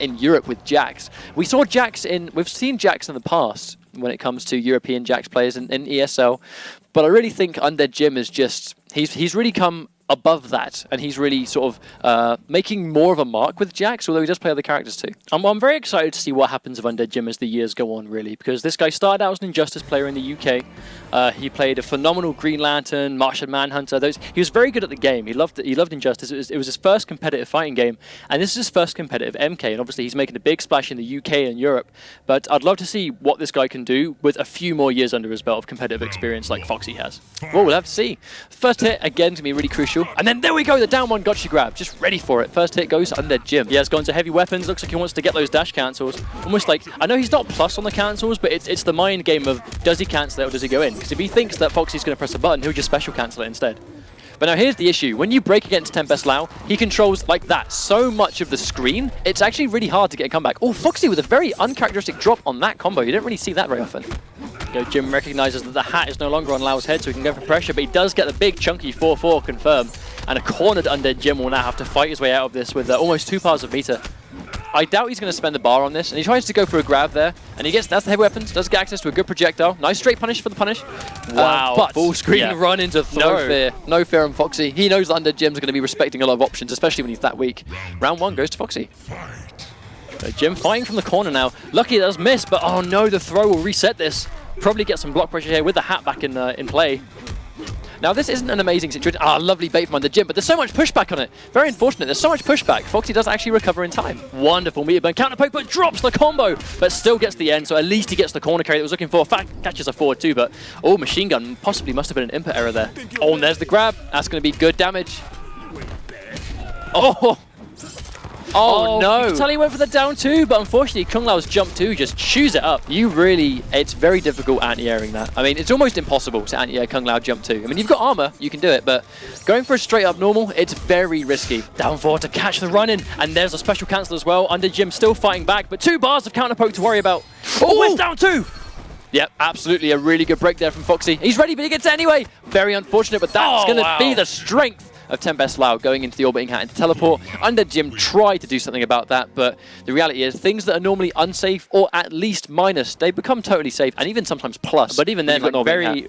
in Europe with Jax. We've seen Jax in the past when it comes to European Jax players in ESL, but I really think Undeadjim is just, he's really come above that, and he's really sort of making more of a mark with Jax, although he does play other characters too. I'm very excited to see what happens with Undeadjim as the years go on, really, because this guy started out as an Injustice player in the UK. He played a phenomenal Green Lantern, Martian Manhunter. He was very good at the game. He loved Injustice. It was his first competitive fighting game, and this is his first competitive MK, and obviously he's making a big splash in the UK and Europe, but I'd love to see what this guy can do with a few more years under his belt of competitive experience like f0xy has. Well, we'll have to see. First hit, again, is going to be really crucial. And then there we go, the down one gotcha grab. Just ready for it. First hit goes Undeadjim. He has gone to heavy weapons. Looks like he wants to get those dash cancels. Almost like, I know he's not plus on the cancels, but it's the mind game of does he cancel it or does he go in? Because if he thinks that f0xy's going to press a button, he'll just special cancel it instead. But now here's the issue. When you break against Tempest-Lau, he controls like that so much of the screen, it's actually really hard to get a comeback. Oh, f0xy with a very uncharacteristic drop on that combo. You don't really see that very often. Jim recognizes that the hat is no longer on Lau's head, so he can go for pressure, but he does get the big chunky 4-4 confirm. And a cornered Undeadjim will now have to fight his way out of this with almost 2 bars of meter. I doubt he's going to spend the bar on this, and he tries to go for a grab there, and he gets, that's the heavy weapons, does get access to a good projectile. Nice straight punish for the punish. Wow, but full screen run into throw. No fear on f0xy. He knows that Undeadjim's going to be respecting a lot of options, especially when he's that weak. Round 1 goes to f0xy. Jim fighting from the corner now. Lucky it does miss, but oh no, the throw will reset this. Probably get some block pressure here with the hat back in play. Now this isn't an amazing situation. Lovely bait from Undeadjim, but there's so much pushback on it. Very unfortunate, there's so much pushback. f0xy does actually recover in time. Wonderful meter burn counter poke, but drops the combo, but still gets the end, so at least he gets the corner carry that he was looking for. Catches a forward too, but machine gun possibly must have been an input error there. Oh, and there's the grab. That's going to be good damage. Oh no! You can tell he went for the down 2, but unfortunately Kung Lao's jump 2 just chews it up. It's very difficult anti-airing that. I mean, it's almost impossible to anti-air Kung Lao jump 2. I mean, you've got armor, you can do it, but going for a straight up normal, it's very risky. Down 4 to catch the run in, and there's a special cancel as well. Undeadjim still fighting back, but 2 bars of counter poke to worry about. Oh, it's down 2! Yep, absolutely a really good break there from f0xy. He's ready, but he gets it anyway. Very unfortunate, but that's going to be the strength of Tempest-Lau going into the orbiting hat into teleport. Undeadjim tried to do something about that, but the reality is things that are normally unsafe or at least minus, they become totally safe and even sometimes plus. But even then, like very,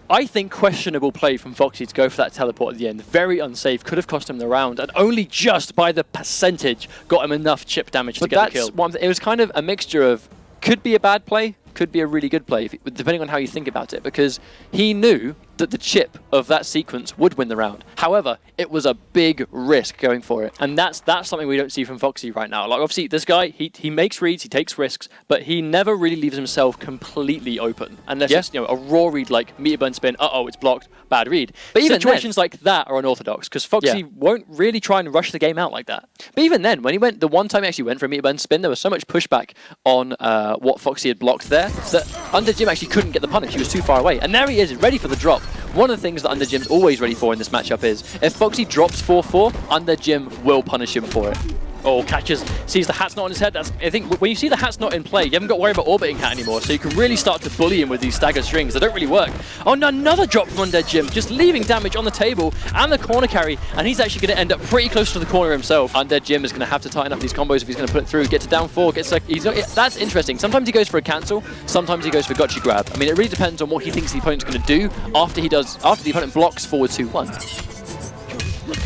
I think, questionable play from f0xy to go for that teleport at the end. Very unsafe, could have cost him the round, and only just by the percentage got him enough chip damage to get the kill. It was kind of a mixture of could be a bad play, could be a really good play, depending on how you think about it, because he knew that the chip of that sequence would win the round. However, it was a big risk going for it, and that's something we don't see from f0xy right now. Like, obviously, this guy, he makes reads, he takes risks, but he never really leaves himself completely open, unless it's a raw read like meter burn spin, it's blocked, bad read. But even situations like that are unorthodox, because f0xy won't really try and rush the game out like that. But even then, when he went, the one time he actually went for a meter burn spin, there was so much pushback on what f0xy had blocked there that Undeadjim actually couldn't get the punish. He was too far away, and there he is, ready for the drop. One of the things that Undeadjim's always ready for in this matchup is if f0xy drops 4-4, Undeadjim will punish him for it. Oh, catches, sees the hat's not on his head. I think when you see the hat's not in play, you haven't got to worry about orbiting hat anymore, so you can really start to bully him with these stagger strings. They don't really work. Oh, and another drop from Undeadjim, just leaving damage on the table and the corner carry, and he's actually going to end up pretty close to the corner himself. Undeadjim is going to have to tighten up these combos if he's going to put it through. Get to down 4, that's interesting. Sometimes he goes for a cancel, sometimes he goes for gotcha grab. I mean, it really depends on what he thinks the opponent's going to do after the opponent blocks forward 2-1.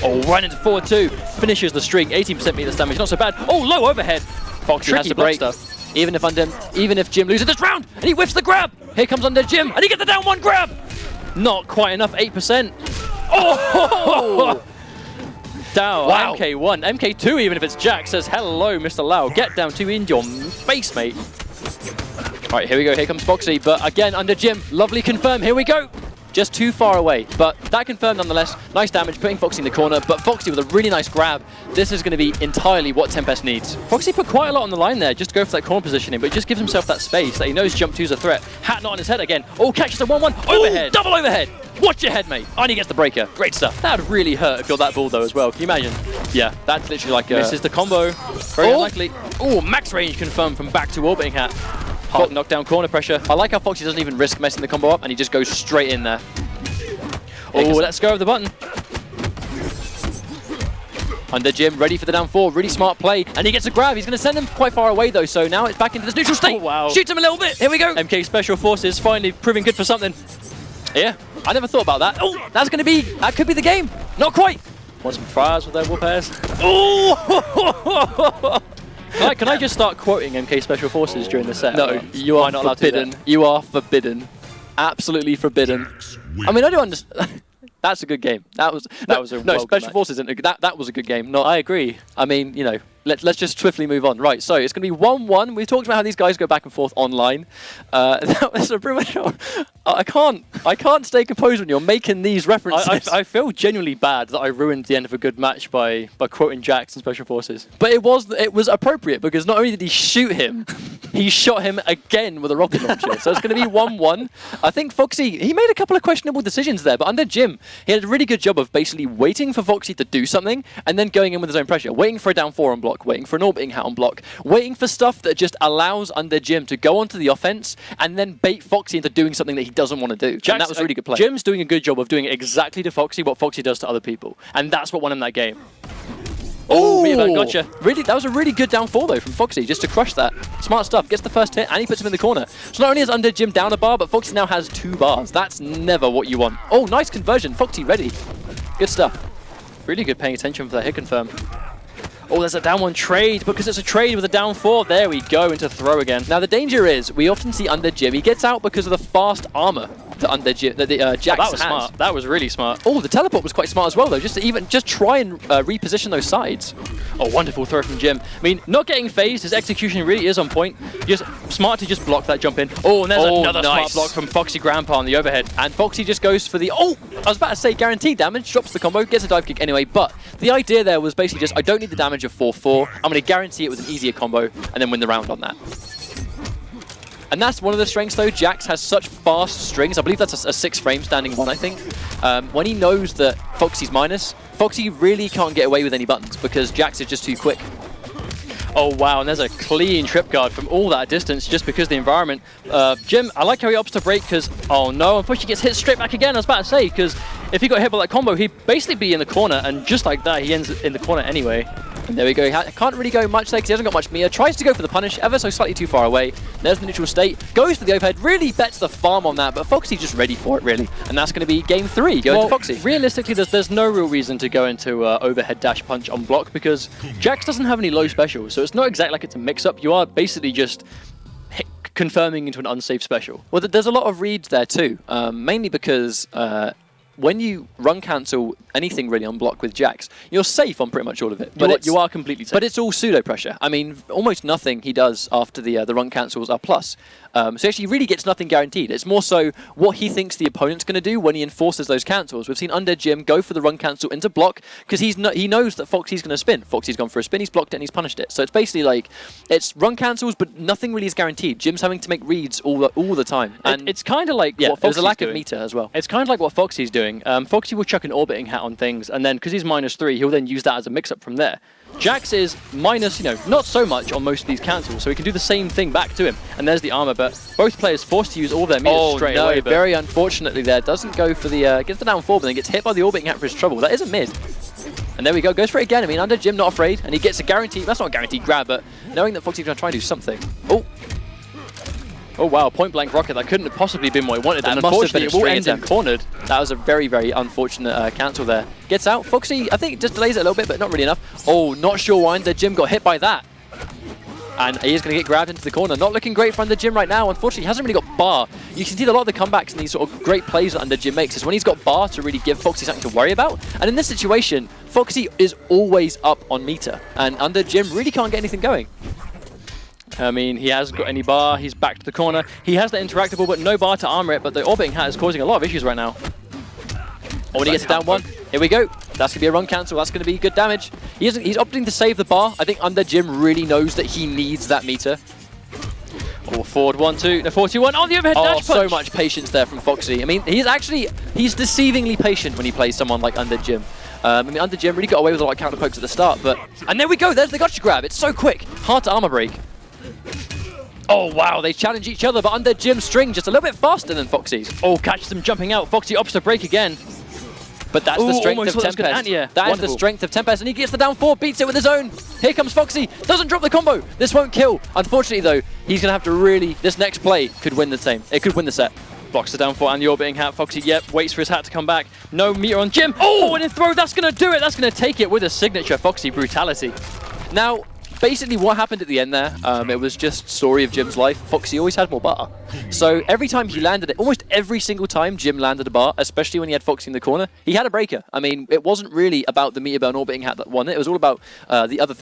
Oh, right into forward 2, finishes the streak, 18% meter damage, not so bad. Oh, low overhead. f0xy has to break stuff. Even if Jim loses this round, and he whiffs the grab. Here comes Undeadjim, and he gets the down 1 grab. Not quite enough, 8%. Oh! Down, wow. MK1, MK2 even if it's Jack, says hello Mr. Lau, get down 2 in your face, mate. Alright, here we go, here comes f0xy, but again, Undeadjim, lovely confirm, here we go. Just too far away, but that confirmed nonetheless. Nice damage, putting f0xy in the corner, but f0xy with a really nice grab. This is going to be entirely what Tempest needs. f0xy put quite a lot on the line there, just to go for that corner positioning, but he just gives himself that space that he knows jump 2's a threat. Hat not on his head again. Oh, catches a 1-1, overhead. Double overhead. Watch your head, mate. And he gets the breaker. Great stuff. That would really hurt if you're that bull, though, as well. Can you imagine? Yeah, that's literally like misses the combo. Very unlikely. Oh, max range confirmed from back to orbiting hat. Hard knockdown corner pressure. I like how f0xy doesn't even risk messing the combo up, and he just goes straight in there. Oh, let's go over the button. Undeadjim ready for the down 4, really smart play, and he gets a grab. He's going to send him quite far away though, so now it's back into this neutral state. Oh, wow. Shoots him a little bit. Here we go. MK Special Forces finally proving good for something. Yeah, I never thought about that. Oh, that could be the game. Not quite. Want some fries with their whoop airs? Oh! Can I just start quoting MK Special Forces during the set? No, you are not forbidden. You are forbidden. Absolutely forbidden. I mean, I do understand. That's a good game. That was no Special Forces. That was a good game. Not. I agree. I mean, you know, let's just swiftly move on. Right. So it's going to be 1-1. We talked about how these guys go back and forth online. That was a pretty much. I can't stay composed when you're making these references. I feel genuinely bad that I ruined the end of a good match by quoting Jax and Special Forces. But it was appropriate because not only did he shoot him, he shot him again with a rocket launcher. So it's going to be 1-1. I think f0xy, he made a couple of questionable decisions there, but Undeadjim, he had a really good job of basically waiting for f0xy to do something and then going in with his own pressure, waiting for a down 4 on block, waiting for an orbiting hat on block, waiting for stuff that just allows Undeadjim to go onto the offense and then bait f0xy into doing something that he doesn't want to do. And that was a really good play. Jim's doing a good job of doing exactly to f0xy what f0xy does to other people, and that's what won him that game. Oh, gotcha. Really, that was a really good down 4 though from f0xy, just to crush that. Smart stuff. Gets the first hit and he puts him in the corner. So not only has Undeadjim down a bar, but f0xy now has 2 bars. That's never what you want. Oh, nice conversion. f0xy ready. Good stuff. Really good paying attention for that hit confirm. Oh, there's a down 1 trade because it's a trade with a down 4. There we go into throw again. Now the danger is we often see Undeadjim. He gets out because of the fast armor that Undeadjim, that Jax that was has. smart. That was really smart. Oh, the teleport was quite smart as well though. Just try and reposition those sides. Oh, wonderful throw from Jim. I mean, not getting phased. His execution really is on point. Just smart to just block that jump in. Oh, and there's another smart block from f0xy Grampa on the overhead. And f0xy just goes for the, I was about to say guaranteed damage, drops the combo, gets a dive kick anyway, but the idea there was basically just, I don't need the damage of 4-4, I'm going to guarantee it with an easier combo and then win the round on that. And that's one of the strengths though, Jax has such fast strings, I believe that's a 6 frame standing 1 I think. When he knows that f0xy's minus, f0xy really can't get away with any buttons because Jax is just too quick. Oh wow, and there's a clean trip guard from all that distance just because of the environment. Jim, I like how he opts to break because, oh no, unfortunately he gets hit straight back again, I was about to say, because if he got hit by that combo, he'd basically be in the corner, and just like that, he ends in the corner anyway. And there we go, he can't really go much there because he hasn't got much meter. Tries to go for the punish, ever so slightly too far away. There's the neutral state, goes for the overhead, really bets the farm on that, but f0xy just ready for it really. And that's going to be game 3, going to f0xy. Realistically, there's no real reason to go into overhead dash punch on block because Jax doesn't have any low specials, so it's not exactly like it's a mix-up. You are basically just confirming into an unsafe special. Well, there's a lot of reads there too, mainly because when you run cancel anything really on block with Jax, you're safe on pretty much all of it. But you are completely safe. But it's all pseudo pressure. I mean, almost nothing he does after the run cancels are plus. So actually he really gets nothing guaranteed. It's more so what he thinks the opponent's going to do when he enforces those cancels. We've seen Undeadjim go for the run cancel into block because he knows that f0xy's going to spin. f0xy's gone for a spin, he's blocked it and he's punished it. So it's basically like, it's run cancels, but nothing really is guaranteed. Jim's having to make reads all the time. And it's kind of like what there's a lack doing. of meter as well. It's kind of like what f0xy's doing. f0xy will chuck an orbiting hat on things, and then because he's -3, he'll then use that as a mix-up from there. Jax is minus, not so much on most of these cancels, so he can do the same thing back to him. And there's the armor, but both players forced to use all their meters straight away. But very unfortunately there. Doesn't go for the, gets the down 4, but then gets hit by the orbiting hat for his trouble. That is a mid. And there we go, goes for it again. I mean, Undeadjim not afraid, and he gets a guaranteed, that's not a guaranteed grab, but knowing that f0xy's going to try and do something. Oh wow, point blank rocket, that couldn't have possibly been what he wanted, and unfortunately it will end him cornered. That was a very, very unfortunate cancel there. Gets out, f0xy, I think just delays it a little bit, but not really enough. Oh, not sure why Undeadjim got hit by that. And he is going to get grabbed into the corner. Not looking great for Undeadjim right now. Unfortunately, he hasn't really got bar. You can see a lot of the comebacks and these sort of great plays that Undeadjim makes is when he's got bar to really give f0xy something to worry about. And in this situation, f0xy is always up on meter, and Undeadjim really can't get anything going. I mean, he hasn't got any bar, he's back to the corner. He has the interactable, but no bar to armor it, but the orbiting hat is causing a lot of issues right now. Oh, when he gets it down 1, here we go. That's going to be a run cancel, that's going to be good damage. He's opting to save the bar. I think Undeadjim really knows that he needs that meter. Oh, forward 1-2, no 41 on the overhead dash punch. So much patience there from f0xy. I mean, he's deceivingly patient when he plays someone like Undeadjim. I mean, Undeadjim really got away with a lot of counter pokes at the start, but... And there we go, there's the gotcha grab. It's so quick, hard to armor break. Oh wow, they challenge each other, but Undeadjim's string just a little bit faster than f0xy's. Oh, catches them jumping out. f0xy opts to break again. But that's the strength of Tempest. Tempest. That is the strength of Tempest, and he gets the down 4, beats it with his own. Here comes f0xy, doesn't drop the combo. This won't kill. Unfortunately though, he's going to have to really, this next play could win the same. It could win the set. Blocks the down 4 and the orbiting hat. f0xy, yep, waits for his hat to come back. No meter on Jim. Oh, and in throw, that's going to do it. That's going to take it with a signature f0xy brutality. Now, basically what happened at the end there, it was just story of Jim's life. f0xy always had more bar. So every time he landed it, almost every single time Jim landed a bar, especially when he had f0xy in the corner, he had a breaker. I mean, it wasn't really about the meter burn orbiting hat that won it. It was all about the other